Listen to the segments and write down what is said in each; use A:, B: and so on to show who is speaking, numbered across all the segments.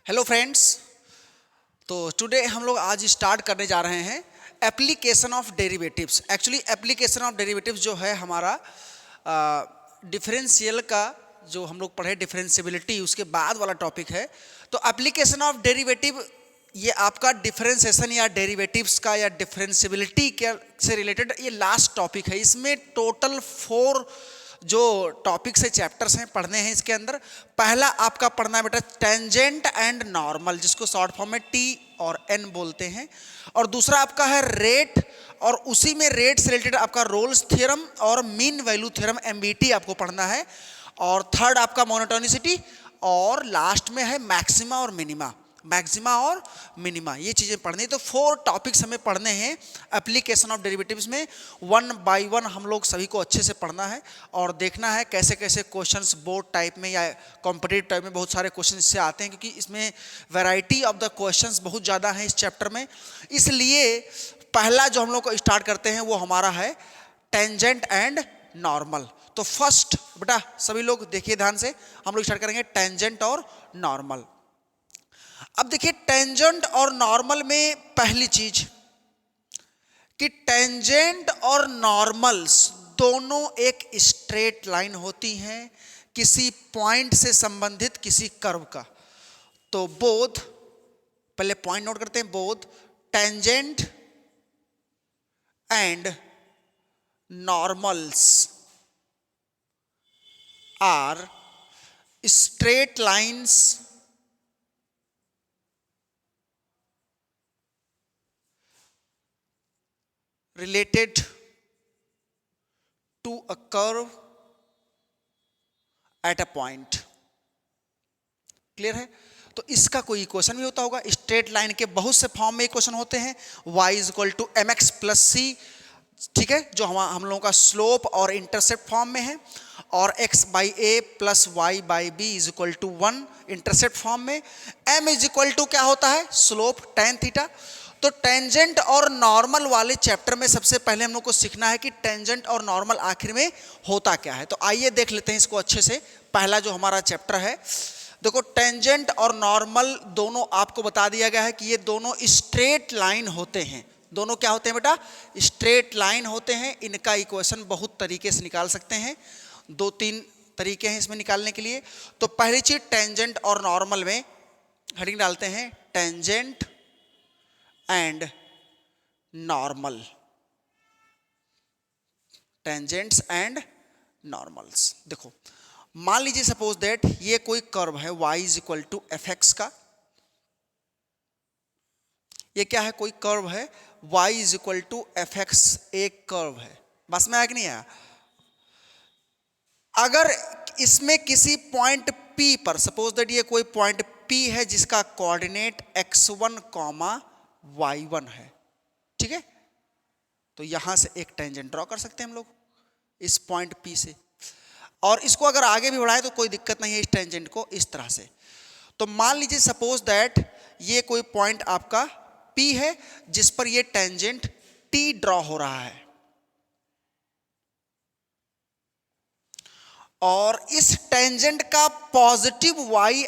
A: Hello friends. तो today हम लोग आज स्टार्ट करने जा रहे हैं application of derivatives. Actually application of derivatives जो है हमारा डिफरेंशियल का जो हम लोग पढ़े डिफरेंशियबिलिटी उसके बाद वाला टॉपिक है। तो एप्लीकेशन ऑफ डेरिवेटिव ये आपका डिफरेंशिएशन या डेरिवेटिव्स का या डिफरेंशियबिलिटी के से रिलेटेड ये लास्ट टॉपिक है। इसमें टोटल 4 जो टॉपिक्स है चैप्टर्स हैं पढ़ने हैं इसके अंदर। पहला आपका पढ़ना है बेटा टेंजेंट एंड नॉर्मल, जिसको शॉर्ट फॉर्म में टी और एन बोलते हैं। और दूसरा आपका है रेट, और उसी में रेट से रिलेटेड आपका रोल्स थ्योरम और मीन वैल्यू थ्योरम एमबीटी आपको पढ़ना है। और थर्ड आपका मोनोटोनिसिटी, और लास्ट में है मैक्सिमा और मिनिमा, मैक्सिमा और मिनिमा, ये चीज़ें पढ़नी है। तो 4 टॉपिक्स हमें पढ़ने हैं एप्लीकेशन ऑफ डेरिवेटिव्स में। 1 बाय 1 हम लोग सभी को अच्छे से पढ़ना है और देखना है कैसे कैसे क्वेश्चंस बोर्ड टाइप में या कॉम्पिटिटिव टाइप में बहुत सारे क्वेश्चन इससे आते हैं, क्योंकि इसमें वैरायटी ऑफ द क्वेश्चंस बहुत ज़्यादा हैं इस चैप्टर में। इसलिए पहला जो हम लोग को स्टार्ट करते हैं वो हमारा है टेंजेंट एंड नॉर्मल। तो फर्स्ट बेटा सभी लोग देखिए ध्यान से, हम लोग स्टार्ट करेंगे टेंजेंट और नॉर्मल। अब देखिए टेंजेंट और नॉर्मल में पहली चीज कि टेंजेंट और नॉर्मल्स दोनों एक स्ट्रेट लाइन होती हैं किसी पॉइंट से संबंधित किसी कर्व का। तो बोथ, पहले पॉइंट नोट करते हैं, both tangent and normals are straight lines related to a curve at a point। Clear है? तो इसका कोई इक्वेशन भी होता होगा। स्ट्रेट लाइन के बहुत से फॉर्म में इक्वेशन होते हैं, y = mx + c, ठीक है, जो हम लोगों का स्लोप और इंटरसेप्ट फॉर्म में है, और x/a + y/b = 1 इंटरसेप्ट फॉर्म में। m = क्या होता है? Slope tan theta. तो टेंजेंट और नॉर्मल वाले चैप्टर में सबसे पहले हम लोग को सीखना है कि टेंजेंट और नॉर्मल आखिर में होता क्या है। तो आइए देख लेते हैं इसको अच्छे से। पहला जो हमारा चैप्टर है, देखो टेंजेंट और नॉर्मल दोनों आपको बता दिया गया है कि ये दोनों स्ट्रेट लाइन होते हैं। दोनों क्या होते हैं बेटा? स्ट्रेट लाइन होते हैं। इनका इक्वेशन बहुत तरीके से निकाल सकते हैं, 2-3 तरीके हैं इसमें निकालने के लिए। तो पहली चीज टेंजेंट और नॉर्मल में हेडिंग डालते हैं tangent and normal, tangents and normals. देखो मान लीजिए सपोज दैट ये कोई कर्व है y = fx का। ये क्या है? कोई कर्व है y = fx, एक कर्व है। बस में आया कि नहीं आया? अगर इसमें किसी पॉइंट P पर सपोज दैट ये कोई पॉइंट P है जिसका कोऑर्डिनेट x1, y1 है, ठीक है, तो यहां से एक टेंजेंट ड्रॉ कर सकते हैं हम लोग इस पॉइंट P से, और इसको अगर आगे भी बढ़ाएं तो कोई दिक्कत नहीं है इस टेंजेंट को इस तरह से। तो मान लीजिए सपोज दैट ये कोई पॉइंट आपका P है जिस पर ये टेंजेंट T ड्रॉ हो रहा है, और इस टेंजेंट का पॉजिटिव y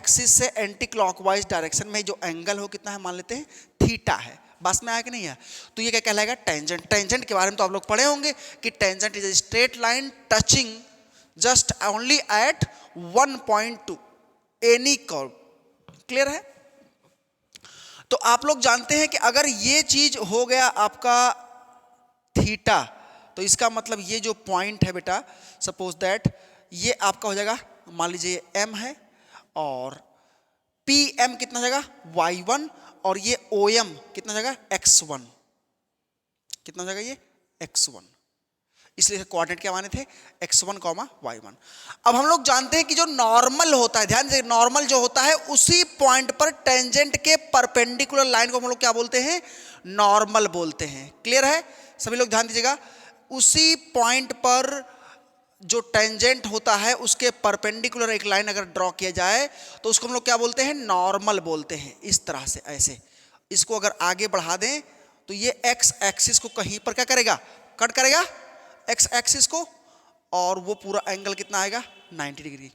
A: एक्सिस से एंटी क्लॉकवाइज डायरेक्शन में जो एंगल हो कितना है? मान लेते हैं थीटा है। बस में आया कि नहीं है? तो ये क्या कहलाएगा? टेंजेंट। टेंजेंट के बारे में तो आप लोग पढ़े होंगे कि tangent is a straight line touching just only at 1 point to any curve. Clear है? तो आप लोग जानते हैं कि अगर ये चीज हो गया आपका थीटा, तो इसका मतलब ये जो पॉइंट है बेटा सपोज दैट ये आपका हो जाएगा, मान लीजिए m है, और PM कितना जाएगा? y1, और ये OM कितना जाएगा? x1। कितना जाएगा ये? x1। इसलिए कोऑर्डिनेट क्या माने थे? x1, y1। अब हम लोग जानते हैं कि जो नॉर्मल होता है, ध्यान से, नॉर्मल जो होता है उसी पॉइंट पर टेंजेंट के परपेंडिकुलर लाइन को हम लोग क्या बोलते हैं? नॉर्मल बोलते हैं। क्लियर है? सभी लोग ध्यान दीजिएगा। उसी पॉइंट पर जो टेंजेंट होता है उसके परपेंडिकुलर एक लाइन अगर ड्रॉ किया जाए तो उसको हम लोग क्या बोलते हैं? नॉर्मल बोलते हैं। इस तरह से ऐसे इसको अगर आगे बढ़ा दें तो ये x एक्सिस को कहीं पर क्या करेगा? कट करेगा x एक्सिस को, और वो पूरा एंगल कितना आएगा? 90 डिग्री।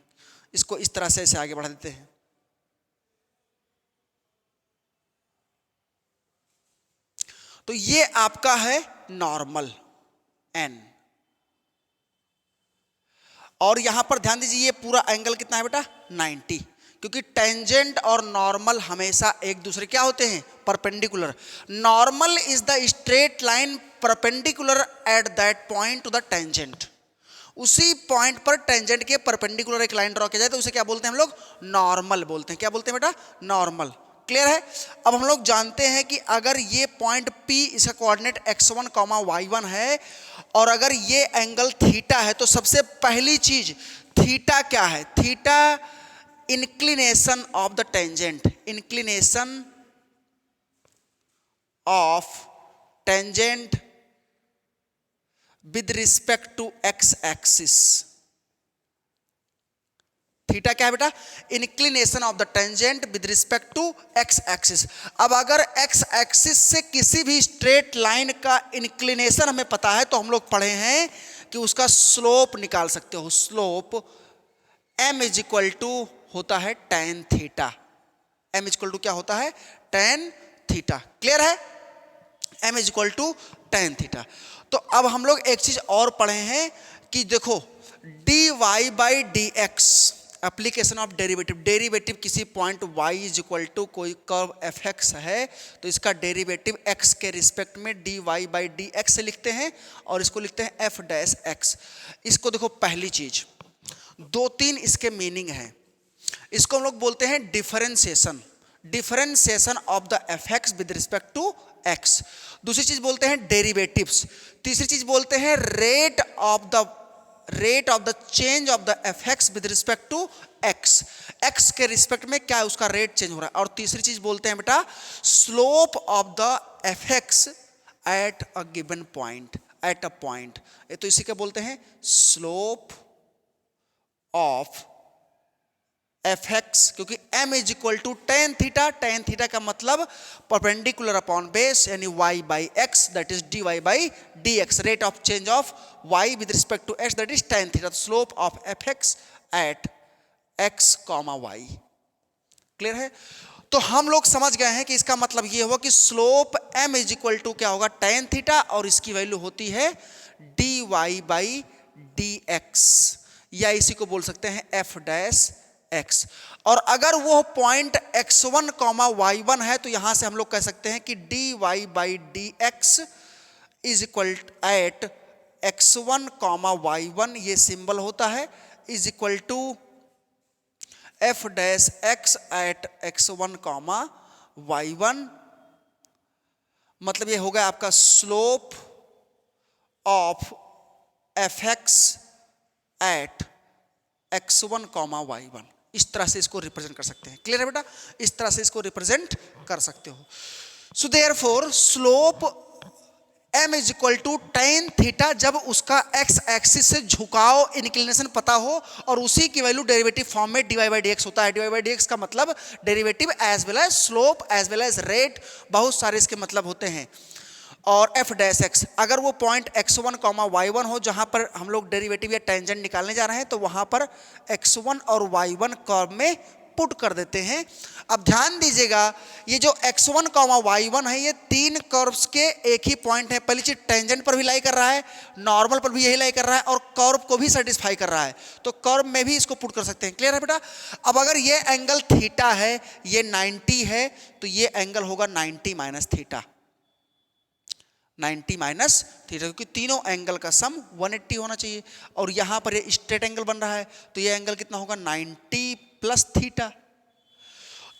A: इसको इस तरह से ऐसे आगे बढ़ा देते हैं। तो ये आपका है नॉर्मल n, और यहां पर ध्यान दीजिए ये पूरा एंगल कितना है बेटा 90, क्योंकि टेंजेंट और नॉर्मल हमेशा एक दूसरे क्या होते हैं perpendicular. Normal is the straight line perpendicular at that point two the tangent. उसी पॉइंट पर टेंजेंट के परपेंडिकुलर एक लाइन ड्रॉ किया जाए तो उसे क्या बोलते हैं हम लोग नॉर्मल बोलते हैं। क्या बोलते हैं बेटा नॉर्मल। क्लियर है। अब हम लोग जानते हैं कि अगर ये पॉइंट P इसका कोऑर्डिनेट x1, y1 है और अगर ये एंगल थीटा है तो सबसे पहली चीज थीटा क्या है, theta inclination of the tangent, inclination of tangent with respect to x axis. Theta क्या है बेटा inclination of the tangent with respect to x axis. अब अगर x एक्सिस से किसी भी स्ट्रेट लाइन का इंक्लिनेशन हमें पता है तो हम लोग पढ़े हैं कि उसका स्लोप निकाल सकते हो। Slope m is equal to होता है tan theta. m is equal to क्या होता है tan थीटा। क्लियर है। m is equal to tan theta. तो अब हम लोग एक चीज और पढ़े हैं कि देखो dy by D X application of derivative. Derivative किसी point y is equal to कोई कर्व fx है तो इसका डेरिवेटिव x के रिस्पेक्ट में dy बाई डी एक्स से लिखते हैं और इसको लिखते हैं f डैश x। इसको देखो पहली चीज, दो तीन इसके मीनिंग है। इसको हम लोग बोलते हैं differentiation, differentiation of the fx with respect to x। दूसरी चीज बोलते हैं डेरिवेटिव्स। तीसरी चीज बोलते हैं rate of the change of the fx with respect to x। x के रिस्पेक्ट में क्या है उसका रेट चेंज हो रहा है। और तीसरी चीज बोलते हैं बेटा slope of the fx at a given point, at a point. ये तो इसी के बोलते हैं स्लोप ऑफ fx, क्योंकि m is equal to tan theta. tan theta का मतलब परपेंडिकुलर अपॉन बेस यानी y by x that is dy by dx। Rate of change of y with respect to x that is tan theta. Slope of fx at x, y। Clear है। तो हम लोग समझ गए हैं कि इसका मतलब ये हुआ कि slope m is equal to क्या होगा tan थीटा और इसकी वैल्यू होती है dy बाई dx, या इसी को बोल सकते हैं f डैश x। और अगर वो पॉइंट x1, y1 है तो यहां से हम लोग कह सकते हैं कि dy by dx is equal at x1, y1 ये सिंबल होता है is equal to f dash x at x1, y1। मतलब ये हो गया आपका slope of fx eight x1, y1। इस तरह से इसको रिप्रेजेंट कर सकते हैं। क्लियर है बेटा। इस तरह से इसको रिप्रेजेंट कर सकते हो। So therefore slope m is equal to tan theta जब उसका x एक्सिस से झुकाव इंक्लिनेशन पता हो और उसी की वैल्यू डेरिवेटिव फॉर्म में dy बाई dx होता है। dy बाई dx का मतलब derivative as well as slope as well as rate, बहुत सारे इसके मतलब होते हैं। और f डैश x अगर वो पॉइंट x1, y1 हो जहां पर हम लोग डेरिवेटिव या टेंजेंट निकालने जा रहे हैं तो वहां पर x1 और y1 कर्व में पुट कर देते हैं। अब ध्यान दीजिएगा ये जो x1, y1 है ये तीन कर्व्स के एक ही पॉइंट है। पहली चीज टेंजेंट पर भी लाई कर रहा है, नॉर्मल पर भी यही लाई कर रहा है और कर्व को भी सेटिस्फाई कर रहा है, तो कर्व में भी इसको पुट कर सकते हैं। क्लियर है बेटा। अब अगर ये एंगल थीटा है, ये 90 है, तो ये एंगल होगा 90 माइनस थीटा, 90 माइनस थीटा, क्योंकि तीनों एंगल का सम 180 होना चाहिए। और यहां पर ये स्ट्रेट एंगल बन रहा है तो ये एंगल कितना होगा 90 प्लस थीटा।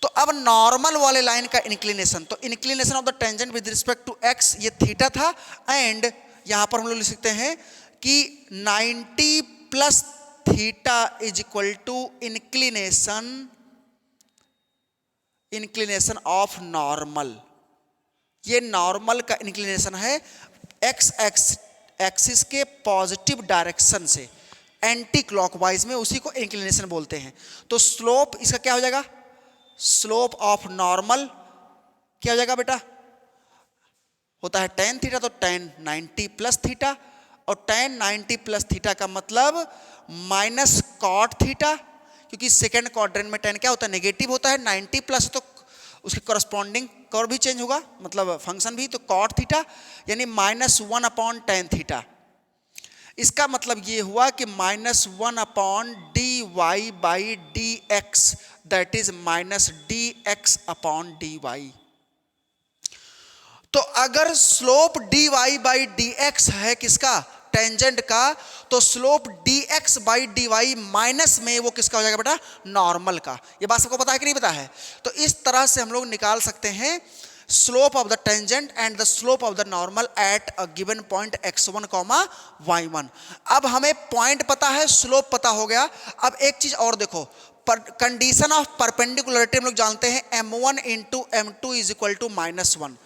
A: तो अब नॉर्मल वाले लाइन का इंक्लिनेशन, तो inclination of the tangent with respect to x ये थीटा था, एंड यहां पर हम लोग लिख सकते हैं कि 90 plus theta is equal to inclination of normal. ये नॉर्मल का इंक्लिनेशन है x एक्सिस के पॉजिटिव डायरेक्शन से एंटी क्लॉकवाइज में, उसी को इंक्लिनेशन बोलते हैं। तो स्लोप इसका क्या हो जाएगा, स्लोप ऑफ नॉर्मल क्या हो जाएगा बेटा, होता है tan थीटा, तो tan 90 प्लस थीटा, और tan 90 प्लस थीटा का मतलब माइनस कॉट थीटा, क्योंकि सेकेंड क्वाड्रेंट में tan क्या होता है, नेगेटिव होता है। 90 प्लस तो उसके करस्पॉन्डिंग कर्व भी चेंज होगा, मतलब फंक्शन भी, तो cot थीटा यानी -1/tan थीटा। इसका मतलब ये हुआ कि -1/dy/dx दैट इज -dx/dy। तो अगर स्लोप dy/dx है किसका, टेंजेंट का, तो स्लोप dx/dy माइनस में वो किसका हो जाएगा बेटा, नॉर्मल का। ये बात सबको पता है कि नहीं पता है? तो इस तरह से हम लोग निकाल सकते हैं slope of the tangent and the slope of the normal at a given point x1, y1। अब हमें पॉइंट पता है, स्लोप पता हो गया। अब एक चीज और देखो, कंडीशन ऑफ परपेंडिकुलरिटी हम लोग जानते हैं m1 into m2 is equal to -1।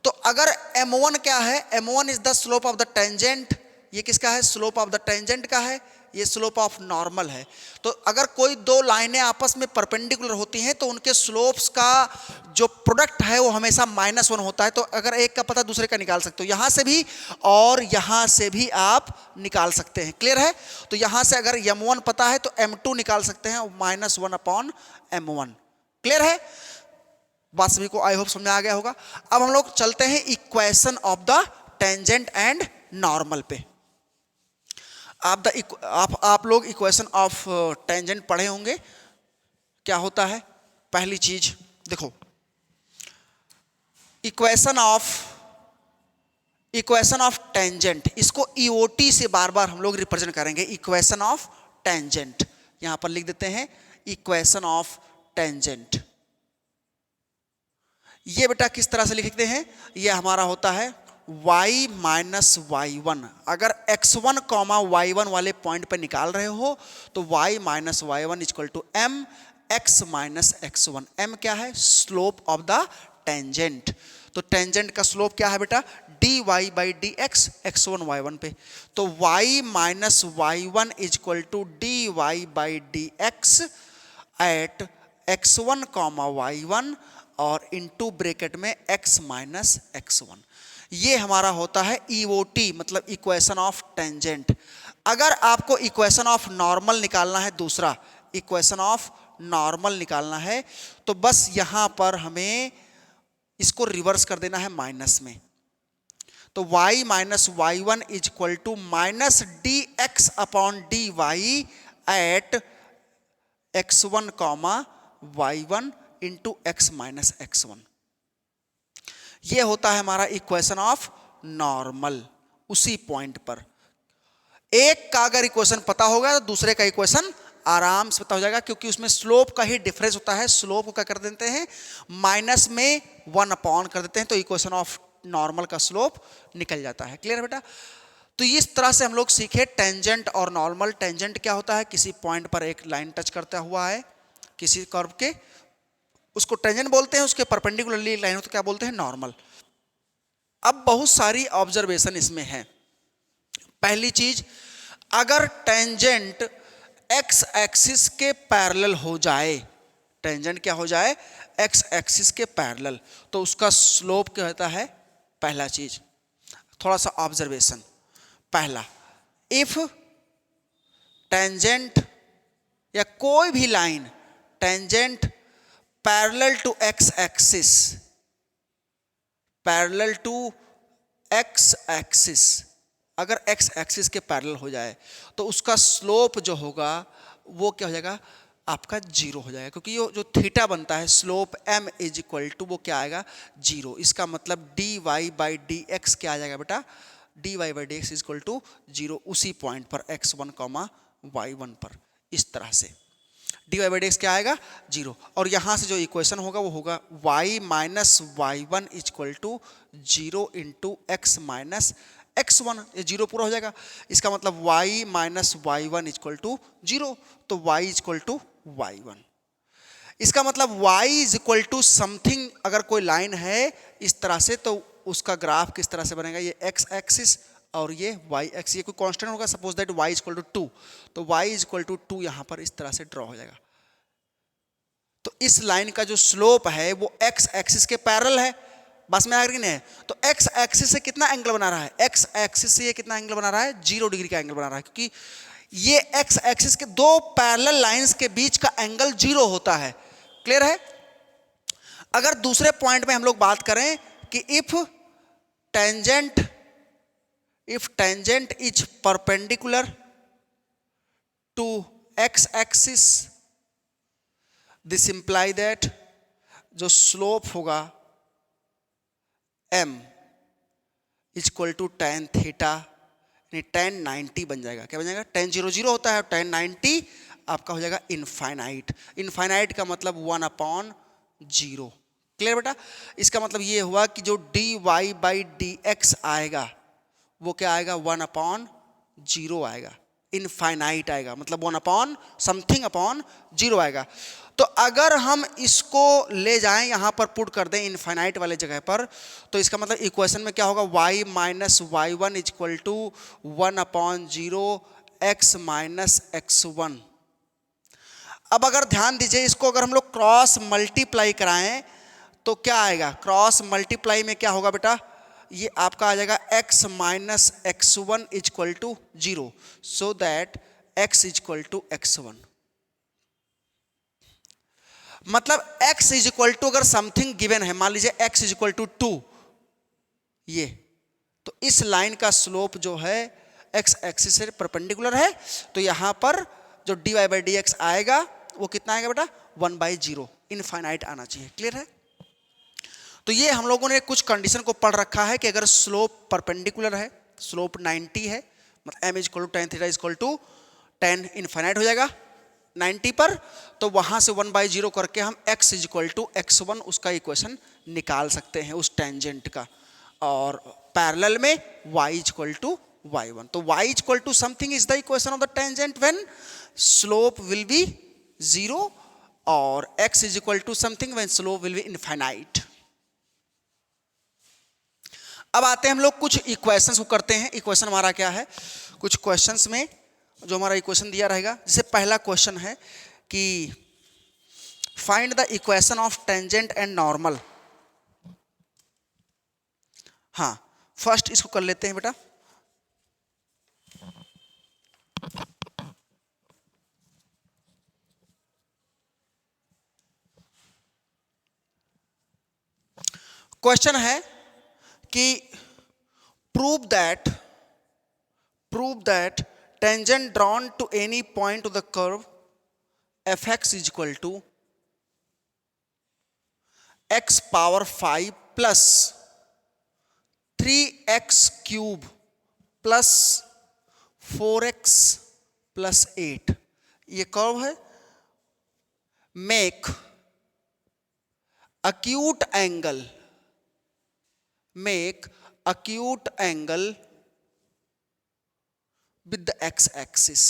A: तो अगर m1 क्या है, m1 is the slope of the tangent, ये किसका है, स्लोप ऑफ द टेंजेंट का है, ये स्लोप ऑफ नॉर्मल है। तो अगर कोई दो लाइनें आपस में परपेंडिकुलर होती हैं तो उनके स्लोप्स का जो प्रोडक्ट है वो हमेशा -1 होता है। तो अगर एक का पता दूसरे का निकाल सकते हो, यहां से भी और यहां से भी आप निकाल सकते हैं। क्लियर है? तो यहां से अगर m1 पता है तो m2 निकाल सकते हैं -1/m1। क्लियर है? बात सभी को आई होप समझ में आ गया होगा। अब हम लोग चलते हैं equation of the tangent and normal पे। आप लोग इक्वेशन ऑफ टेंजेंट पढ़े होंगे, क्या होता है। पहली चीज देखो, इक्वेशन ऑफ टेंजेंट, इसको ईओटी से बार बार हम लोग रिप्रेजेंट करेंगे। इक्वेशन ऑफ टेंजेंट यहां पर लिख देते हैं, इक्वेशन ऑफ टेंजेंट। ये बेटा किस तरह से लिखते हैं, ये हमारा होता है y माइनस y1। अगर x1, y1 वाले पॉइंट पे निकाल रहे हो तो y minus y1 equal to m x minus x1। m क्या है, स्लोप ऑफ द टेंजेंट। तो टेंजेंट का स्लोप क्या है बेटा, dy/dx x1 y1 पे। तो y minus y1 equal to dy/dx at x1, y1 और इनटू ब्रैकेट में x माइनस x1। ये हमारा होता है ईओटी, मतलब इक्वेशन ऑफ टेंजेंट। अगर आपको इक्वेशन ऑफ नॉर्मल निकालना है, दूसरा इक्वेशन ऑफ नॉर्मल निकालना है, तो बस यहां पर हमें इसको रिवर्स कर देना है माइनस में। तो y minus y1 is equal to minus dx/dy at x1, y1 into x minus x1। ये होता है हमारा इक्वेशन ऑफ नॉर्मल। उसी पॉइंट पर एक का अगर इक्वेशन पता होगा तो दूसरे का इक्वेशन आराम से पता हो जाएगा, क्योंकि उसमें स्लोप का ही डिफरेंस होता है। स्लोप को क्या कर देते हैं, माइनस में 1 कर देते हैं, तो इक्वेशन ऑफ नॉर्मल का स्लोप निकल जाता है। क्लियर है बेटा? तो इस तरह से हम लोग सीखे टेंजेंट और नॉर्मल। टेंजेंट क्या होता है, किसी पॉइंट पर एक लाइन टच करता हुआ है किसी कर्व के, उसको टेंजेंट बोलते हैं। उसके परपेंडिकुलरली लाइन हो तो क्या बोलते हैं, नॉर्मल। अब बहुत सारी ऑब्जर्वेशन इसमें है। पहली चीज, अगर टेंजेंट एक्स एक्सिस के पैरेलल हो जाए, टेंजेंट क्या हो जाए, एक्स एक्सिस के पैरेलल, तो उसका स्लोप क्या होता है। पहला चीज, थोड़ा सा ऑब्जर्वेशन। पहला, इफ टेंजेंट या कोई भी line tangent parallel to x axis, parallel to x axis, अगर एक्स एक्सिस के पैरेलल हो जाए तो उसका स्लोप जो होगा वो क्या हो जाएगा, आपका 0 हो जाएगा। क्योंकि ये जो थीटा बनता है slope m is equal to वो क्या आएगा, 0। इसका मतलब dy/dx क्या आ जाएगा बेटा, dy/dx इज इक्वल टू 0 उसी पॉइंट पर x1, y1 पर। इस तरह से dy/dx क्या आएगा, 0। और यहां से जो इक्वेशन होगा वो होगा y minus y1 is equal to 0 into x minus x1। ये 0 पूरा हो जाएगा। इसका मतलब y minus y1 is equal to 0, तो y is equal to y1। इसका मतलब y is equal to something, अगर कोई लाइन है इस तरह से तो उसका ग्राफ किस तरह से बनेगा, ये x एक्सिस और ये y एक्सिस, ये कोई कांस्टेंट होगा। Suppose that y is equal to 2, तो y इज इक्वल टू 2 यहां पर इस तरह से ड्रॉ हो जाएगा। तो इस लाइन का जो स्लोप है वो x एक्सिस के पैरेलल है। बस में आगे नहीं है, तो x एक्सिस से कितना एंगल बना रहा है, x एक्सिस से ये कितना एंगल बना रहा है, 0 डिग्री का एंगल बना रहा है। क्योंकि ये एक्स एक्सिस के दो पैरेलल लाइंस के बीच का एंगल 0 होता है। क्लियर है? अगर दूसरे पॉइंट में हम लोग बात करें कि if tangent is perpendicular to x axis, this imply that जो स्लोप होगा m is equal to tan theta, यानी tan 90 बन जाएगा। क्या बन जाएगा? tan 0 होता है और tan 90 आपका हो जाएगा इनफाइनाइट। इनफाइनाइट का मतलब 1/0। क्लियर बेटा? इसका मतलब ये हुआ कि जो dy/dx आएगा वो क्या आएगा? 1/0 आएगा, इनफाइनाइट आएगा, मतलब 1/something/0 आएगा। तो अगर हम इसको ले जाएं यहां पर पुट कर दें इनफाइनाइट वाले जगह पर, तो इसका मतलब इक्वेशन में क्या होगा? y minus y1 is equal to 1/0 x minus x1। अब अगर ध्यान दीजिए, इसको अगर हम लोग क्रॉस मल्टीप्लाई कराएं तो क्या आएगा? क्रॉस मल्टीप्लाई में क्या होगा बेटा? ये आपका आ जाएगा x minus x1 is equal to 0, so that x is equal to x1। मतलब x इज इक्वल टू, अगर समथिंग गिवन है, मान लीजिए x इज इक्वल टू 2, ये तो इस लाइन का स्लोप जो है x एक्सिस से परपेंडिकुलर है, तो यहां पर जो dy/dx आएगा वो कितना आएगा बेटा? 1/0, इनफाइनाइट आना चाहिए। क्लियर है? तो ये हम लोगों ने कुछ कंडीशन को पढ़ रखा है कि अगर स्लोप परपेंडिकुलर है, स्लोप 90 है, मतलब m is equal to tan theta is equal to tan infinite हो जाएगा 90 पर, तो वहां से 1/0 करके हम x is equal to x1 उसका इक्वेशन निकाल सकते हैं उस टेंजेंट का। और पैरेलल में y is equal to y1, तो y is equal to something is the equation of the tangent when slope will be 0 और x is equal to something when slope will be infinite. अब आते हैं हम लोग कुछ equations को करते हैं। इक्वेशन हमारा क्या है? कुछ क्वेश्चंस में जो हमारा इक्वेशन दिया रहेगा, जैसे पहला क्वेश्चन है कि find the equation of tangent and normal. हाँ, फर्स्ट इसको कर लेते हैं बेटा। क्वेश्चन है कि prove that tangent drawn to any point of the curve fx is equal to x power 5 plus 3x cube plus 4x plus 8, ये curve है। make acute angle with the x-axis,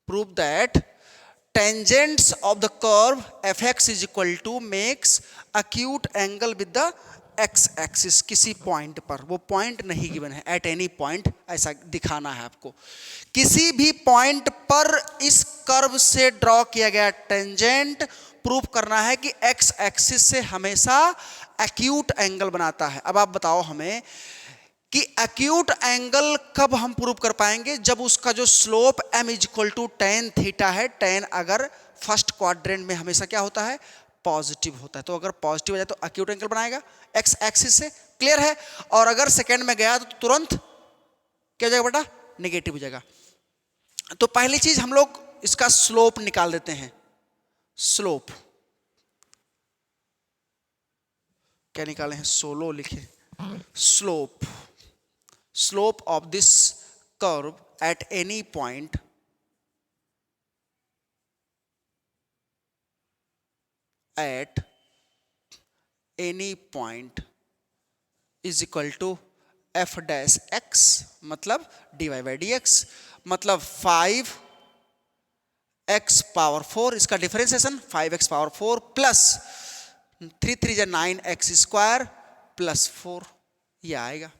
A: prove that tangents of the curve fx is equal to makes acute angle with the x-axis किसी point पर, वो point नहीं given है, at any point ऐसा दिखाना है आपको। किसी भी पॉइंट पर इस कर्व से ड्रॉ किया गया टेंजेंट प्रूव करना है कि x एक्सिस से हमेशा एक्यूट एंगल बनाता है। अब आप बताओ हमें कि एक्यूट एंगल कब हम प्रूव कर पाएंगे? जब उसका जो slope m is equal to tan theta है। tan अगर फर्स्ट क्वाड्रेंट में हमेशा क्या होता है? पॉजिटिव होता है। तो अगर पॉजिटिव हो जाए तो एक्यूट एंगल बनाएगा x एक्सिस से। क्लियर है? और अगर सेकेंड में गया तो तुरंत क्या हो जाएगा बेटा? नेगेटिव हो जाएगा। तो पहली चीज हम लोग इसका स्लोप निकाल देते हैं। स्लोप क्या निकाले हैं? सोलो लिखे। Slope of this curve at any point is equal to f dash x, मतलब dy/dx, मतलब 5x पावर 4, इसका डिफरेंशिएशन 5x पावर 4 प्लस 3 3 जा 9x स्क्वायर प्लस 4, ये आएगा।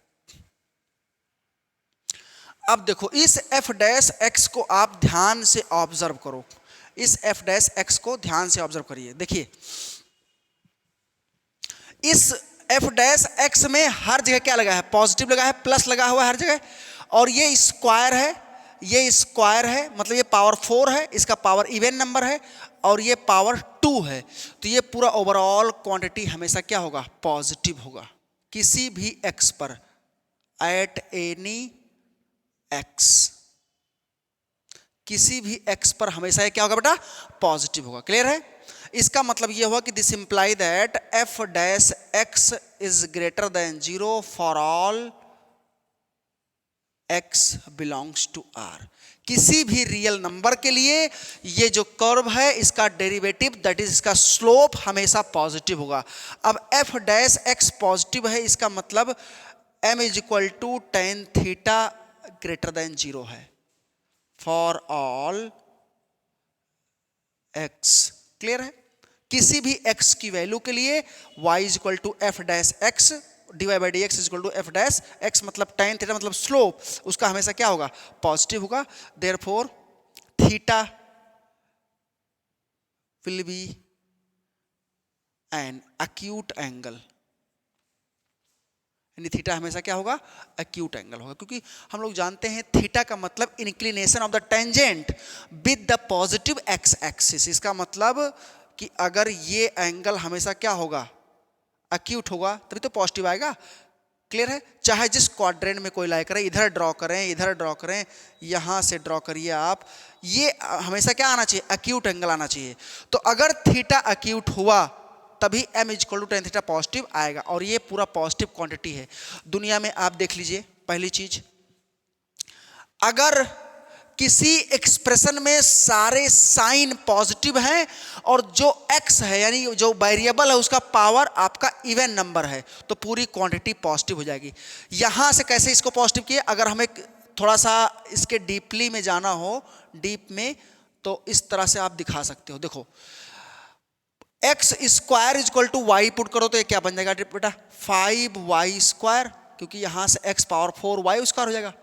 A: अब देखो इस f डैश x को आप ध्यान से ऑब्जर्व करो। इस f डैश x को ध्यान से ऑब्जर्व करिए। देखिए इस एफ डैश एक्स में हर जगह क्या लगा है, पॉजिटिव लगा है, प्लस लगा हुआ है हर जगह, और ये स्क्वायर है, ये स्क्वायर है, मतलब ये पावर 4 है, इसका पावर इवन नंबर है, और ये पावर 2 है। तो ये पूरा ओवरऑल क्वांटिटी हमेशा क्या होगा, पॉजिटिव होगा किसी भी एक्स पर, एट एनी एक्स, किसी भी एक्स पर हमेशा ये क्या होगा बेटा, पॉजिटिव होगा। क्लियर है? इसका मतलब ये हुआ कि this imply that f dash x is greater than 0 for all x belongs to r। किसी भी रियल नंबर के लिए ये जो कर्व है इसका डेरिवेटिव दैट इज इसका स्लोप हमेशा पॉजिटिव होगा। अब f डैश x पॉजिटिव है, इसका मतलब m is equal to tan theta greater than 0 है फॉर ऑल x। क्लियर है? किसी भी x की वैल्यू के लिए y is equal to f dash x dy by D x is equal to f dash x, मतलब tan theta मतलब slope उसका हमेशा क्या होगा, पॉजिटिव होगा। Therefore theta will be an acute angle, यानी थीटा हमेशा क्या होगा, एक्यूट एंगल होगा, क्योंकि हम लोग जानते हैं थीटा का मतलब inclination of the tangent with the positive x axis. इसका मतलब कि अगर ये एंगल हमेशा क्या होगा, एक्यूट होगा, तभी तो पॉजिटिव आएगा। क्लियर है? चाहे जिस क्वाड्रेंट में कोई लाई करें, इधर ड्रॉ करें, इधर ड्रॉ करें, यहां से ड्रॉ करिए आप, ये हमेशा क्या आना चाहिए, एक्यूट एंगल आना चाहिए। तो अगर थीटा एक्यूट हुआ तभी m is equal to tan theta positive आएगा, और ये पूरा पॉजिटिव क्वांटिटी है। दुनिया में आप देख लीजिए, पहली चीज, अगर किसी एक्सप्रेशन में सारे साइन पॉजिटिव हैं और जो x है यानी जो वेरिएबल है उसका पावर आपका इवन नंबर है, तो पूरी क्वांटिटी पॉजिटिव हो जाएगी। यहां से कैसे इसको पॉजिटिव किए, अगर हमें थोड़ा सा इसके डीपली में जाना हो, डीप में, तो इस तरह से आप दिखा सकते हो। देखो, x square is equal to y put करो तो ये क्या बन जाएगा बेटा, 5y स्क्वायर, क्योंकि यहां से x पावर 4y स्क्वायर हो जाएगा।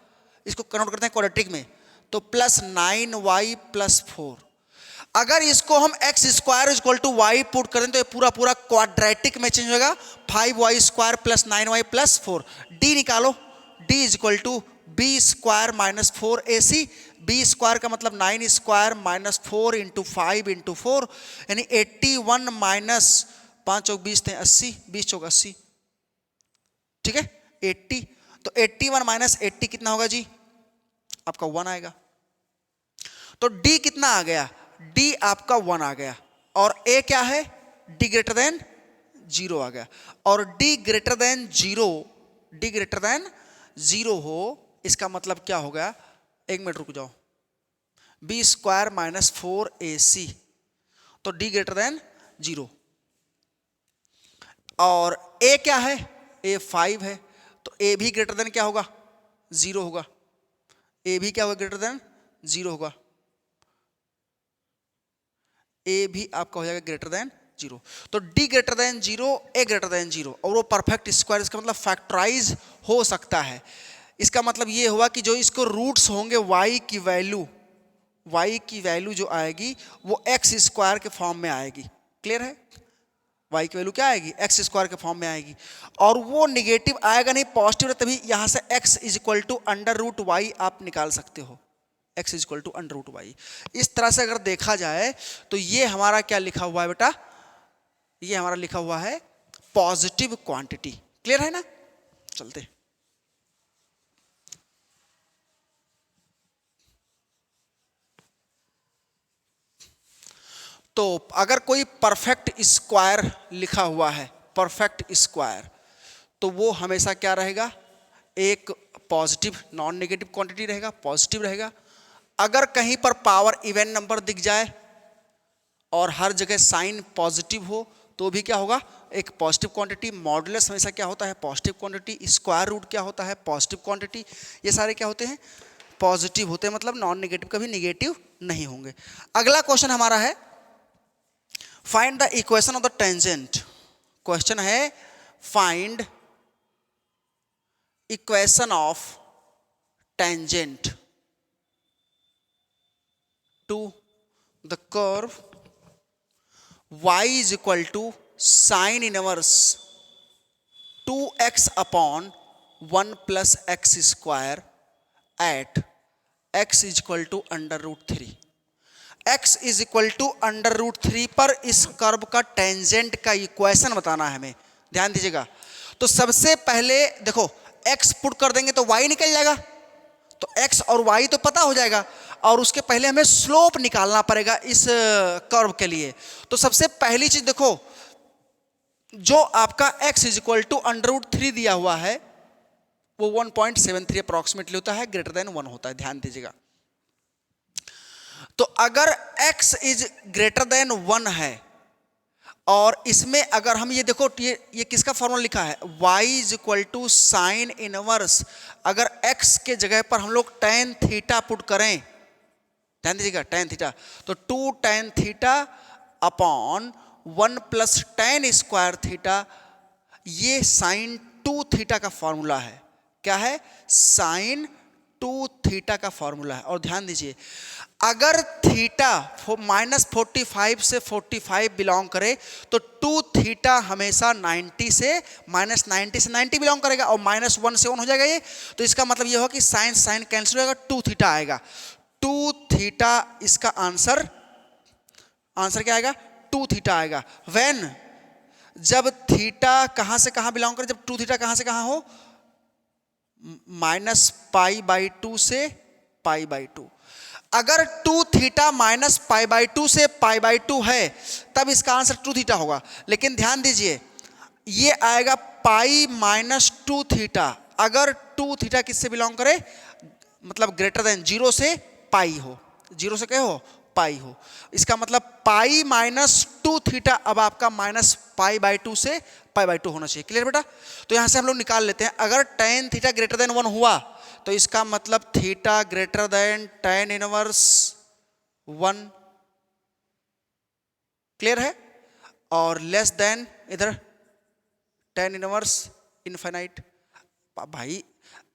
A: इसको कन्वर्ट करते हैं क्वाड्रेटिक में, तो प्लस 9y प्लस 4। अगर इसको हम x square is equal to y put करें तो ये पूरा पूरा क्वाड्रेटिक में चेंज होगा, 5y square plus 9y plus 4। D निकालो, D is equal to B square minus 4ac। B square का मतलब 9 स्क्वायर माइनस 4 इंटू 5 इंटू 4, यानी 81 माइनस 5 चौक 20 थे 80, 20 चौक 80, ठीक है 80। तो 81 माइनस 80 कितना होगा जी, आपका 1 आएगा। तो d कितना आ गया, d आपका 1 आ गया, और a क्या है, d ग्रेटर देन 0 आ गया। और d greater than 0, d greater than 0 हो, इसका मतलब क्या हो गया, एक मिनट रुक जाओ, बी स्क्वायर माइनस 4ac, तो d ग्रेटर देन 0। और a क्या है, a 5 है, तो a भी ग्रेटर देन क्या होगा, 0 होगा। a भी क्या होगा, ग्रेटर देन 0 होगा, a भी आपका हो जाएगा ग्रेटर देन 0। तो d greater than 0, a greater than 0, और वो परफेक्ट स्क्वायर, इसका मतलब फैक्टराइज हो सकता है। इसका मतलब ये हुआ कि जो इसको रूट्स होंगे y की वैल्यू जो आएगी वो x स्क्वायर के फॉर्म में आएगी। क्लियर है? y की वैल्यू क्या आएगी, x स्क्वायर के फॉर्म में आएगी, और वो निगेटिव आएगा नहीं, पॉजिटिव है, तभी यहां से x is equal to under root y आप निकाल सकते हो, x is equal to under root y. इस तरह से अगर देखा जाए तो ये हमारा क्या लिखा हुआ है बेटा, ये हमारा लिखा हुआ है पॉजिटिव क्वांटिटी। क्लियर है ना? चलते, तो अगर कोई परफेक्ट स्क्वायर लिखा हुआ है, परफेक्ट स्क्वायर, तो वो हमेशा क्या रहेगा, एक पॉजिटिव नॉन नेगेटिव क्वांटिटी रहेगा, पॉजिटिव रहेगा। अगर कहीं पर पावर इवन नंबर दिख जाए और हर जगह साइन पॉजिटिव हो तो भी क्या होगा, एक पॉजिटिव क्वांटिटी। मॉडुलस हमेशा क्या होता है, पॉजिटिव क्वांटिटी। स्क्वायर रूट क्या होता है, पॉजिटिव क्वांटिटी। ये सारे क्या होते हैं, पॉजिटिव होते हैं, मतलब नॉन नेगेटिव कभी नेगेटिव नहीं होंगे। अगला क्वेश्चन हमारा है, find the equation of the tangent. Question है find equation of tangent to the curve y is equal to sin inverse 2x upon 1 plus X square at x is equal to √3। x is equal to √3 पर इस curve का tangent का equation बताना है हमें, ध्यान दीजिएगा। तो सबसे पहले देखो x पुट कर देंगे तो y निकल जाएगा, तो x और y तो पता हो जाएगा, और उसके पहले हमें स्लोप निकालना पड़ेगा इस कर्व के लिए। तो सबसे पहली चीज देखो, जो आपका x इज इक्वल टू √3 दिया हुआ है वो 1.73 अप्रॉक्सीमेटली होता है, ग्रेटर देन 1 होता है, ध्यान दीजिएगा। तो अगर x इज ग्रेटर देन 1 है और इसमें अगर हम ये देखो, ये किसका फॉर्मूला लिखा है, y is equal to sine inverse, अगर x के जगह पर हम लोग tan थीटा पुट करें, ध्यान दीजिएगा tan थीटा, तो 2 tan theta upon 1 plus tan square theta, ये साइन 2 थीटा का फॉर्मूला है। क्या है? साइन 2 थीटा का फॉर्मूला है। और ध्यान दीजिए, अगर थीटा -45 से 45 बिलोंग करे तो 2 थीटा हमेशा 90 से -90 बिलोंग करेगा, और -1 से 1 हो जाएगा ये। तो इसका मतलब ये होगा कि साइन साइन कैंसिल हो जाएगा, 2 थीटा आएगा। 2 थीटा इसका आंसर क्या आएगा? 2 थीटा आएगा। व्हेन, जब थीटा कहां से कहां बिलोंग करे, जब 2 थीटा कहां से कहां हो, -π/2 से π/2। अगर 2 थीटा -π/2 से π/2 है तब इसका आंसर 2 थीटा होगा। लेकिन ध्यान दीजिए, ये आएगा π-2 थीटा, अगर 2 थीटा किससे बिलोंग करे, मतलब ग्रेटर देन 0 से पाई हो, 0 से क्या हो, पाई हो। इसका मतलब π-2 थीटा अब आपका -π/2 से π/2 होना चाहिए। क्लियर बेटा? तो यहां से हम लोग निकाल लेते हैं, अगर tan थीटा ग्रेटर देन 1 हुआ तो इसका मतलब theta greater then tan inverse 1, clear है, और लेस देन इधर tan इनवर्स इनफाइनाइट। भाई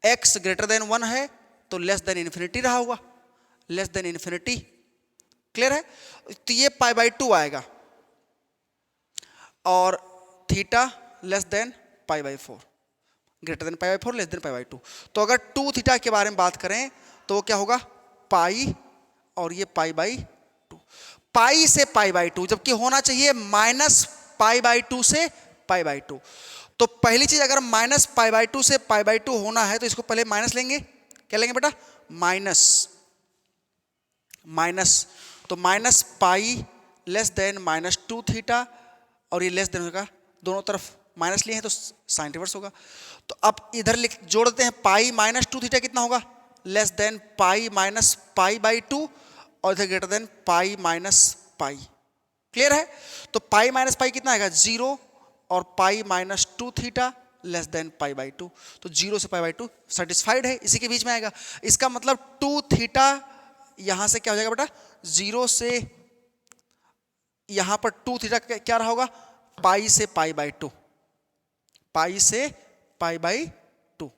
A: x ग्रेटर देन 1 है तो लेस देन इन्फिनिटी रहा होगा, लेस देन इन्फिनिटी, क्लियर है। तो ये π/2 आएगा, और theta less than π/4, greater than π/4, less than π/2। तो अगर 2 थीटा के बारे में बात करें तो वो क्या होगा, पाई, और ये π/2, पाई से π/2, जबकि होना चाहिए -π/2 से π/2। तो पहली चीज, अगर -π/2 से π/2 होना है तो इसको पहले माइनस लेंगे। क्या लेंगे बेटा? माइनस, तो -π लेस देन -2 थीटा, और ये लेस देन होगा, दोनों तरफ माइनस लिए हैं तो साइन रिवर्स होगा। तो अब इधर जोड़ देते हैं, π-2 थीटा कितना होगा, लेस देन π-π/2, और इधर ग्रेटर देन π-π, क्लियर है। तो π-π कितना आएगा, 0, और π-2 थीटा लेस देन π/2, तो 0 से π/2 सेटिस्फाइड है, इसी के बीच में आएगा। इसका मतलब 2 थीटा यहां से क्या हो जाएगा बेटा, 0 से यहां पर 2 थीटा क्या रहा होगा, पाई से π/2, पाई से π/2,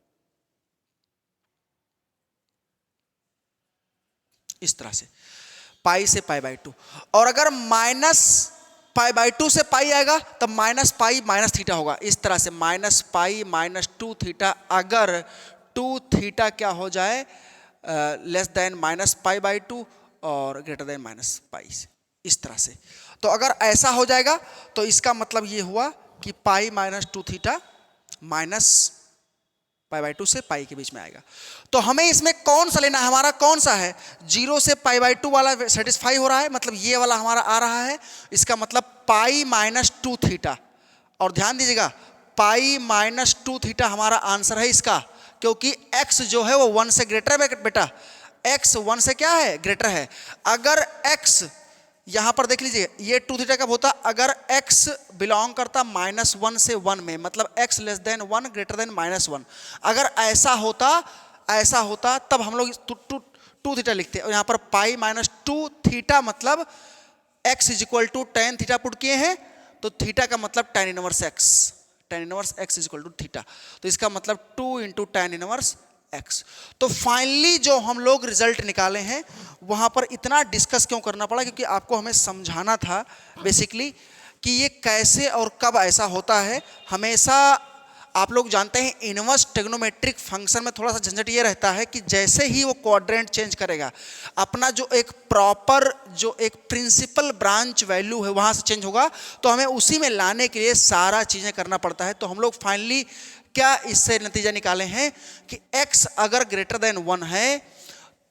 A: इस तरह से पाई से π/2। और अगर -π/2 से पाई आएगा तब -π माइनस थीटा होगा, इस तरह से -π -2 थीटा, अगर 2 थीटा क्या हो जाए, लेस देन -π/2 और ग्रेटर देन -π से, इस तरह से। तो अगर ऐसा हो जाएगा तो इसका मतलब ये हुआ कि π-2 थीटा -π/2 से पाई के बीच में आएगा। तो हमें इसमें कौन सा लेना है, हमारा कौन सा है, 0 से π/2 वाला सेटिस्फाई हो रहा है, मतलब ये वाला हमारा आ रहा है। इसका मतलब π-2 थीटा, और ध्यान दीजिएगा π-2 थीटा हमारा आंसर है इसका, क्योंकि x जो है वो 1 से ग्रेटर है बेटा, x 1 से क्या है, ग्रेटर है। अगर x यहां पर देख लीजिए, ये 2 थीटा कब होता, अगर x बिलोंग करता -1 से 1 में, मतलब x less than 1 greater than -1। अगर ऐसा होता तब हम लोग 2 थीटा लिखते, और यहां पर π-2 थीटा मतलब x is equal to tan theta put किए हैं, तो थीटा का मतलब tan inverse x is equal to theta, तो इसका मतलब 2 × tan इनवर्स x। तो फाइनली जो हम लोग रिजल्ट निकाले हैं वहां पर इतना डिस्कस क्यों करना पड़ा, क्योंकि आपको हमें समझाना था बेसिकली कि ये कैसे और कब ऐसा होता है। हमेशा आप लोग जानते हैं इनवर्स ट्रिग्नोमेट्रिक फंक्शन में थोड़ा सा झंझट ये रहता है कि जैसे ही वो क्वाड्रेंट चेंज करेगा, अपना जो एक प्रॉपर जो एक प्रिंसिपल ब्रांच वैल्यू है वहाँ से चेंज होगा, तो हमें उसी में लाने के लिए सारा चीज़ें करना पड़ता है। तो हम लोग फाइनली क्या इससे नतीजा निकाले हैं कि x अगर ग्रेटर देन 1 है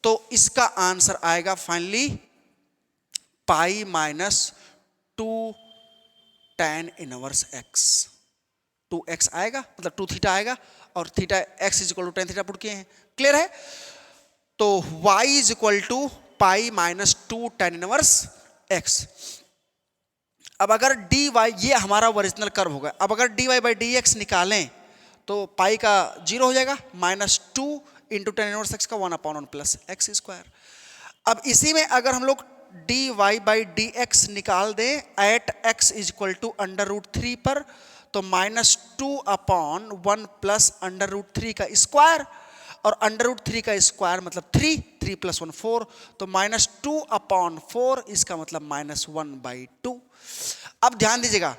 A: तो इसका आंसर आएगा finally pi minus 2 tan inverse x। 2x आएगा मतलब 2 थीटा आएगा और theta x is equal to tan theta put किए हैं। क्लियर है? तो y is equal to pi minus 2 tan inverse x। अब अगर dy, ये हमारा ओरिजिनल कर्व होगा, अब अगर dy बाई डी एक्स निकालें तो पाई का 0 हो जाएगा, minus 2 into tan inverse x का 1/1 प्लस x स्क्वायर। अब इसी में अगर हम लोग dy बाई डी एक्स निकाल दें at x is equal to √3 पर, तो -2/1 प्लस √3 का स्क्वायर, और √3 का स्क्वायर मतलब 3 प्लस 1 4, तो -2/4 इसका मतलब -1/2। अब ध्यान दीजिएगा,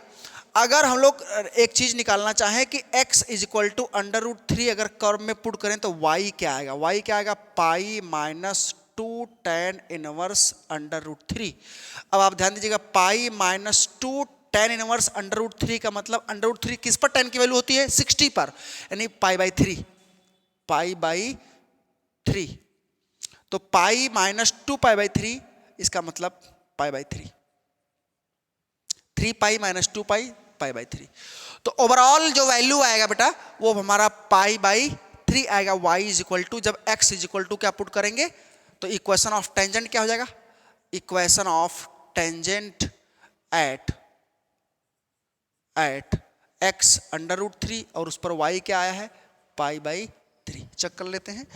A: अगर हम लोग एक चीज निकालना चाहें कि x इज इक्वल टू √3 अगर कर्व में पुट करें तो y क्या आएगा? y क्या आएगा? पाई माइनस 2 tan इनवर्स √3। अब आप ध्यान दीजिएगा, पाई माइनस 2 tan इनवर्स √3 का मतलब √3 किस पर tan की वैल्यू होती है? 60 पर, यानी पाई/3, पाई/3। तो पाई माइनस 2 पाई/3 इसका मतलब पाई/3, 3 पाई माइनस 2 पाई/3। तो ओवरऑल जो वैल्यू आएगा बेटा वो हमारा पाई/3 आएगा। y इज इक्वल टू, जब x इज इक्वल टू क्या पुट करेंगे तो इक्वेशन ऑफ टेंजेंट क्या हो जाएगा? Equation of tangent eight x √3 और उस पर y क्या आया है? पाई/3। चेक कर लेते हैं,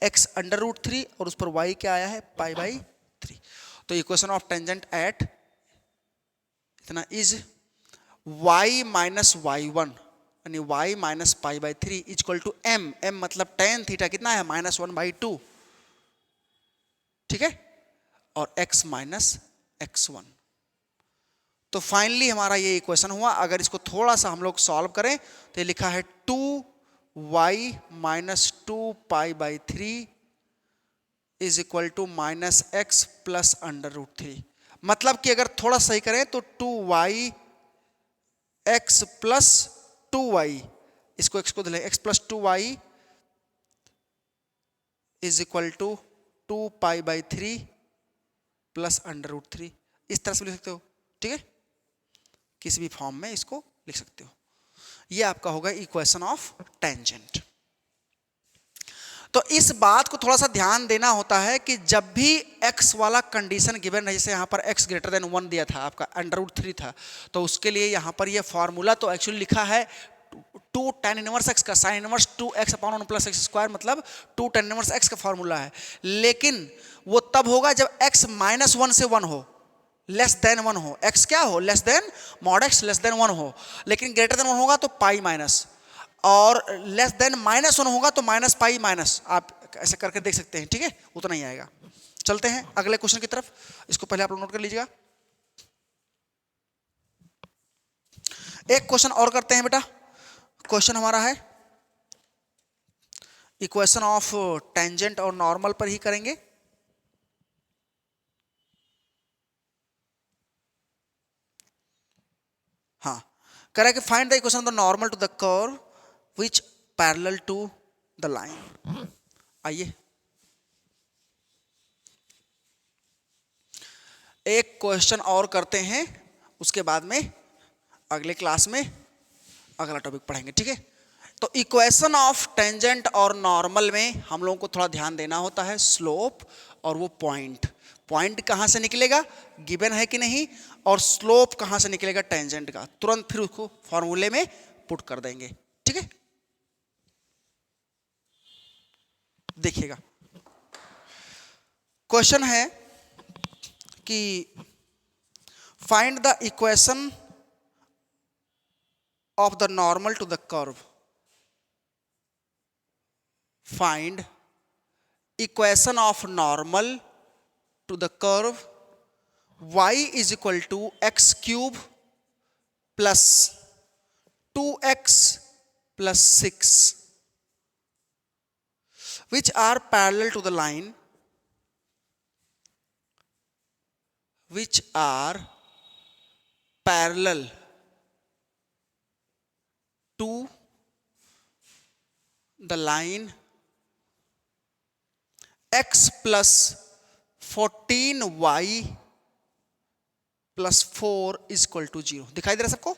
A: x √3 और उस पर y क्या आया है? पाई/3। तो इक्वेशन ऑफ टेंजेंट एट इतना इज y माइनस y1 यानी y माइनस पाई/3 इज इक्वल टू m मतलब tan थीटा कितना है? -1/2, ठीक है, और x माइनस x1। तो फाइनली हमारा ये इक्वेशन हुआ। अगर इसको थोड़ा सा हम लोग सॉल्व करें तो ये लिखा है 2y माइनस 2 पाई/3 is equal to minus x plus √3। मतलब कि अगर थोड़ा सही करें तो 2y x प्लस 2y, इसको x को दिले x plus 2y is equal to 2 पाई/3 प्लस √3। इस तरह से लिख सकते हो, ठीक है, किसी भी फॉर्म में इसको लिख सकते हो। ये आपका होगा इक्वेशन ऑफ टेंजेंट। तो इस बात को थोड़ा सा ध्यान देना होता है कि जब भी x वाला कंडीशन गिवन है, जैसे यहाँ पर x ग्रेटर देन 1 दिया था, आपका √3 था, तो उसके लिए यहाँ पर ये फॉर्मूला तो एक्चुअली लिखा है 2 tan इनवर्स x का sine inverse 2x/1 plus x square, मतलब 2 tan इनवर्स x का फॉर्मूला है। लेकिन वो तब होगा जब x -1 से 1 हो, लेस देन 1 हो, x क्या हो? Less than mod x less than 1 हो। लेकिन ग्रेटर देन 1 होगा तो पाई माइनस, और लेस देन -1 होगा तो माइनस पाई माइनस। आप ऐसे करके देख सकते हैं, ठीक है, उतना ही आएगा। चलते हैं अगले क्वेश्चन की तरफ, इसको पहले आप लोग नोट कर लीजिएगा। एक क्वेश्चन और करते हैं बेटा। क्वेश्चन हमारा है इक्वेशन ऑफ टेंजेंट और नॉर्मल पर ही करेंगे। हाँ, करें कि find the equation of the normal to the curve which parallel to the line. आइए एक क्वेश्चन और करते हैं, उसके बाद में अगले क्लास में अगला टॉपिक पढ़ेंगे, ठीक है। तो इक्वेशन ऑफ टेंजेंट और नॉर्मल में हम लोगों को थोड़ा ध्यान देना होता है स्लोप और वो पॉइंट। पॉइंट कहाँ से निकलेगा गिवन है कि नहीं, और स्लोप कहाँ से निकलेगा टेंजेंट का, तुरंत फिर उसको फॉर्मूले में पुट कर देंगे, ठीक है। देखिएगा क्वेश्चन है कि find the equation of the normal to the curve. Find equation of normal to the curve y is equal to x cube plus 2x plus 6 which are parallel to the line, which are parallel to the line x plus 14y plus 4 is equal to 0। दिखाई दे रहा है सबको?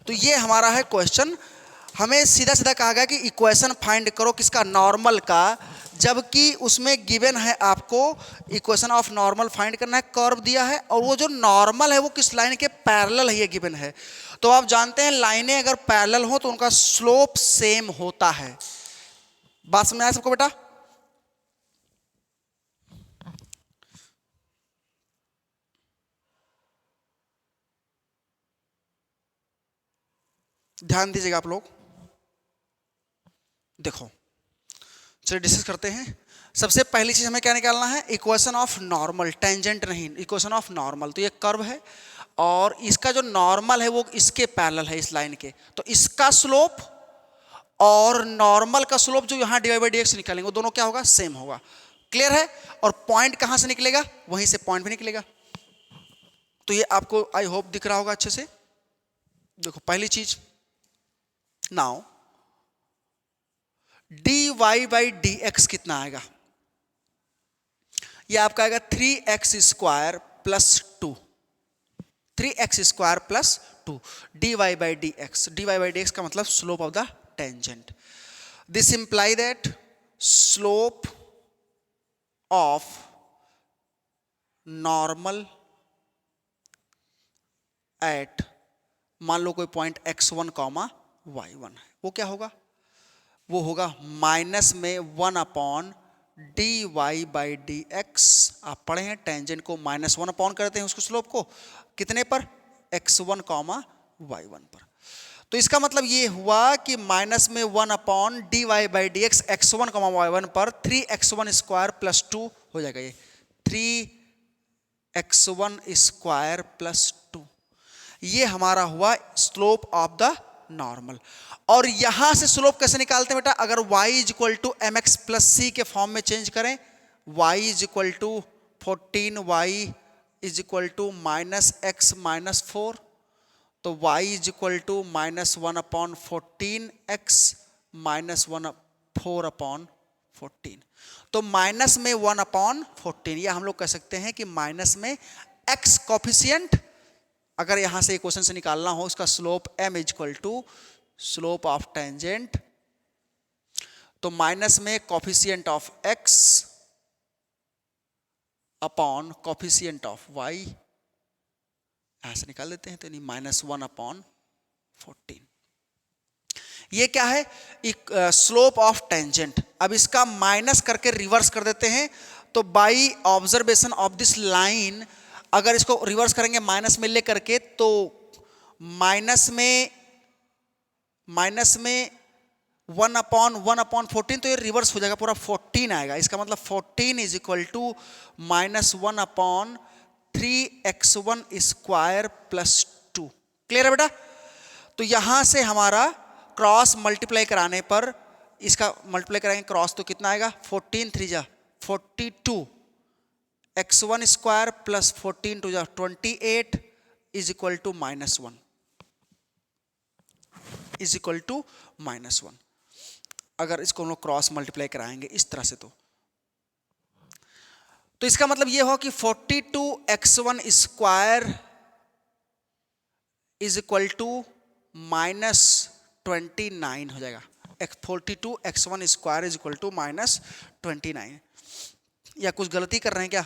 A: तो ये हमारा है question. हमें सीधा सीधा कहा गया कि इक्वेशन फाइंड करो किसका, नॉर्मल का, जबकि उसमें गिवन है आपको इक्वेशन ऑफ नॉर्मल फाइंड करना है, कर्व दिया है और वो जो नॉर्मल है वो किस लाइन के पैरेलल है ये गिवन है। तो आप जानते हैं लाइनें अगर पैरेलल हो तो उनका स्लोप सेम होता है। बात समझ आया सबको बेटा? ध्यान दीजिएगा आप लोग। देखो चलिए डिस्कस करते हैं। सबसे पहली चीज हमें क्या निकालना है, इक्वेशन ऑफ नॉर्मल, टेंजेंट नहीं, इक्वेशन ऑफ नॉर्मल। तो ये कर्व है और इसका जो नॉर्मल है वो इसके पैरेलल है, इस लाइन के, तो इसका स्लोप और नॉर्मल का स्लोप जो यहाँ dy बाई dx निकालेंगे वो दोनों क्या होगा, सेम होगा। क्लियर है? और पॉइंट कहां से निकलेगा, वहीं से पॉइंट भी निकलेगा। तो ये आपको आई होप दिख रहा होगा अच्छे से। देखो पहली चीज, नाउ dy बाई dx कितना आएगा, ये आपका आएगा 3x square plus 2, 3x square plus 2 dy by dx। dy by dx का मतलब slope of the tangent. This imply that slope of normal at, मान लो कोई पॉइंट x1 कॉमा y1 है, वो क्या होगा, वो होगा माइनस में 1 अपॉन dy बाई dx। आप पढ़े हैं टेंजेंट को माइनस 1 अपॉन करते हैं उसको स्लोप को कितने पर, x1 कॉमा y1 पर। तो इसका मतलब ये हुआ कि माइनस में 1 upon dy by dx x1 comma y1 पर 3x1 स्क्वायर प्लस 2 हो जाएगा। ये 3x1 स्क्वायर प्लस 2 ये हमारा हुआ स्लोप ऑफ द नॉर्मल। और यहां से स्लोप कैसे निकालते हैं बेटा, अगर y is equal to M X plus C के फॉर्म में चेंज करें, y is equal to 14y is equal to minus X minus 4, तो y is equal to minus 1 upon 14x minus 4 upon 14। तो माइनस में 1 upon 14, या हम लोग कह सकते हैं कि माइनस में x कॉफिशिएंट, अगर यहां से इक्वेशन से निकालना हो उसका slope m is equal to slope of tangent, तो माइनस में coefficient of x upon coefficient of y, यहां से निकाल देते हैं, तो नहीं माइनस 1 अपॉन 14। ये क्या है, स्लोप ऑफ टेंजेंट। अब इसका माइनस करके रिवर्स कर देते हैं, तो by observation of this line अगर इसको रिवर्स करेंगे माइनस में ले करके, तो माइनस में 1 अपॉन 14, तो ये रिवर्स हो जाएगा, पूरा 14 आएगा। इसका मतलब 14 is equal to minus 1 upon 3x1 square plus 2। Clear है बेटा? तो यहां से हमारा क्रॉस मल्टीप्लाई कराने पर, इसका मल्टीप्लाई कराएंगे क्रॉस तो कितना आएगा, 14 3 जा 42, x1 स्क्वायर प्लस 14 2 जा 28 is equal to minus 1, is equal to minus 1। अगर इसको हम लोग क्रॉस मल्टीप्लाई कराएंगे इस तरह से, तो इसका मतलब ये हो कि 42x1 square is equal to minus 29 हो जाएगा। 42x1 square is equal to minus 29। या कुछ गलती कर रहे हैं क्या?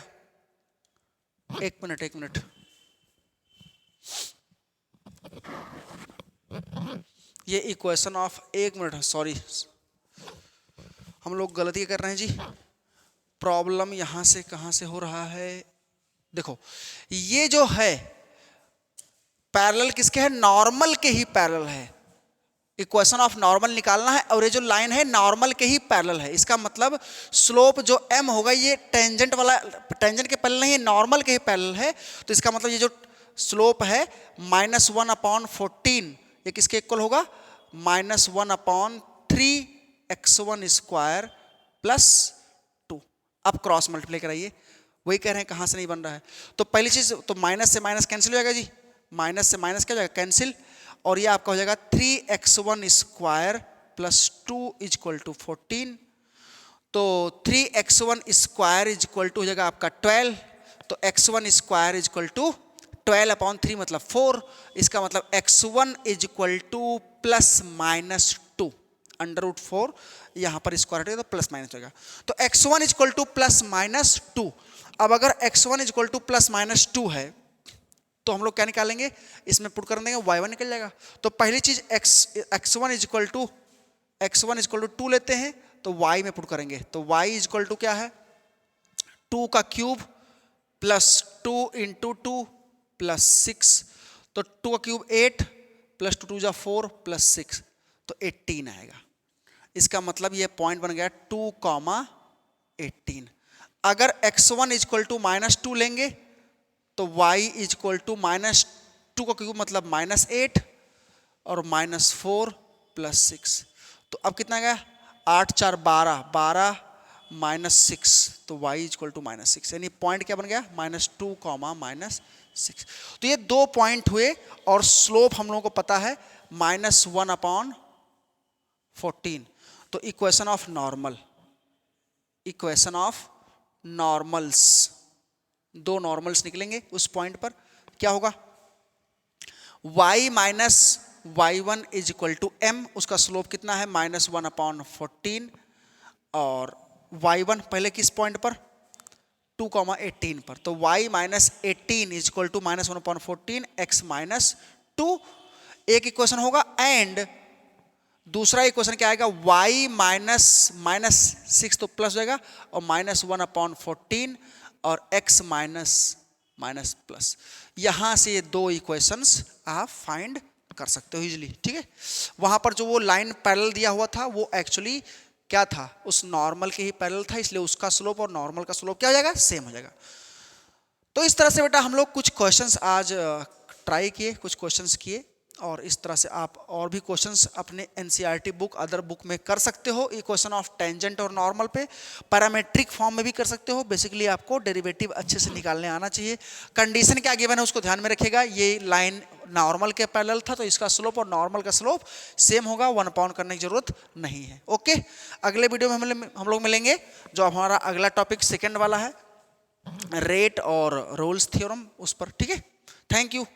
A: एक मिनट, ये इक्वेशन ऑफ, एक मिनट सॉरी, हम लोग गलती कर रहे हैं जी। प्रॉब्लम यहां से कहां से हो रहा है, देखो ये जो है पैरेलल किसके है, नॉर्मल के ही पैरेलल है। इक्वेशन ऑफ नॉर्मल निकालना है और ये जो लाइन है नॉर्मल के ही पैरेलल है। इसका मतलब स्लोप जो m होगा ये टेंजेंट वाला, टेंजेंट के पैरेलल नहीं है, नॉर्मल के ही पैरेलल है। तो इसका मतलब ये जो स्लोप है -1 अपॉन 14 ये किसके इक्वल होगा, -1/3x1² +2। अब क्रॉस मल्टीप्लाई कराइए, वही कह रहे हैं कहाँ से नहीं बन रहा है। तो पहली चीज तो माइनस से माइनस कैंसिल हो जाएगा जी, माइनस से माइनस क्या हो जाएगा, कैंसिल, और ये आपका हो जाएगा 3x1² + 2 = 14। तो 3x1² हो जाएगा आपका 12, तो x1² 12/3 मतलब 4। इसका मतलब x1 = ±2 √4, यहां पर स्क्वायर हटेगा तो प्लस माइनस होगा। तो x1 = ±2। अब अगर x1 = ±2 है तो हम लोग क्या निकालेंगे, इसमें पुट कर देंगे, y1 निकल जाएगा। तो पहली चीज x1 = 2 लेते हैं तो y में पुट करेंगे, तो y = क्या है, 2³ + 2 × 2 + 6, तो 2³ 8 + 2 = 4 + 6, तो 18 आएगा। इसका मतलब ये पॉइंट बन गया 2,18। अगर x1 = -2 लेंगे तो y = -2³ मतलब -8 और -4 + 6, तो अब कितना गया, 8 4 12 12 -6, तो y = -6, यानी पॉइंट क्या बन गया, -2, -6। तो ये दो पॉइंट हुए और स्लोप हम लोगों को पता है -1/14। तो इक्वेशन ऑफ नॉर्मल्स, दो नॉर्मल्स निकलेंगे उस पॉइंट पर। क्या होगा, y - y1 = m, उसका स्लोप कितना है, -1/14, और y1 पहले किस पॉइंट पर, 2,18 पर, तो y - 18 = -1/14 x - 2, एक इक्वेशन होगा। एंड दूसरा इक्वेशन क्या आएगा, y -6 तो प्लस हो जाएगा और -1/14 और x माइनस प्लस। यहां से ये दो इक्वेशंस आप फाइंड कर सकते हो इजीली, ठीक है। वहां पर जो वो लाइन पैरेलल दिया हुआ था वो एक्चुअली क्या था, उस नॉर्मल के ही पैरेलल था, इसलिए उसका स्लोप और नॉर्मल का स्लोप क्या हो जाएगा, सेम हो जाएगा। तो इस तरह से बेटा हम लोग कुछ क्वेश्चंस आज ट्राई किए, कुछ क्वेश्चंस किए, और इस तरह से आप और भी क्वेश्चंस अपने एनसीईआरटी बुक, अदर बुक में कर सकते हो। इक्वेशन ऑफ टेंजेंट और नॉर्मल पे पैरामेट्रिक फॉर्म में भी कर सकते हो। बेसिकली आपको डेरिवेटिव अच्छे से निकालने आना चाहिए। कंडीशन क्या गिवन है उसको ध्यान में रखिएगा, ये लाइन नॉर्मल के पैरेलल था तो इसका स्लोप और नॉर्मल का स्लोप सेम होगा, 1 पाउंड करने की जरूरत नहीं है। ओके, अगले वीडियो में हम लोग मिलेंगे, जो हमारा अगला टॉपिक सेकेंड वाला है, रेट और रोल्स थ्योरम, उस पर, ठीक है। Thank you.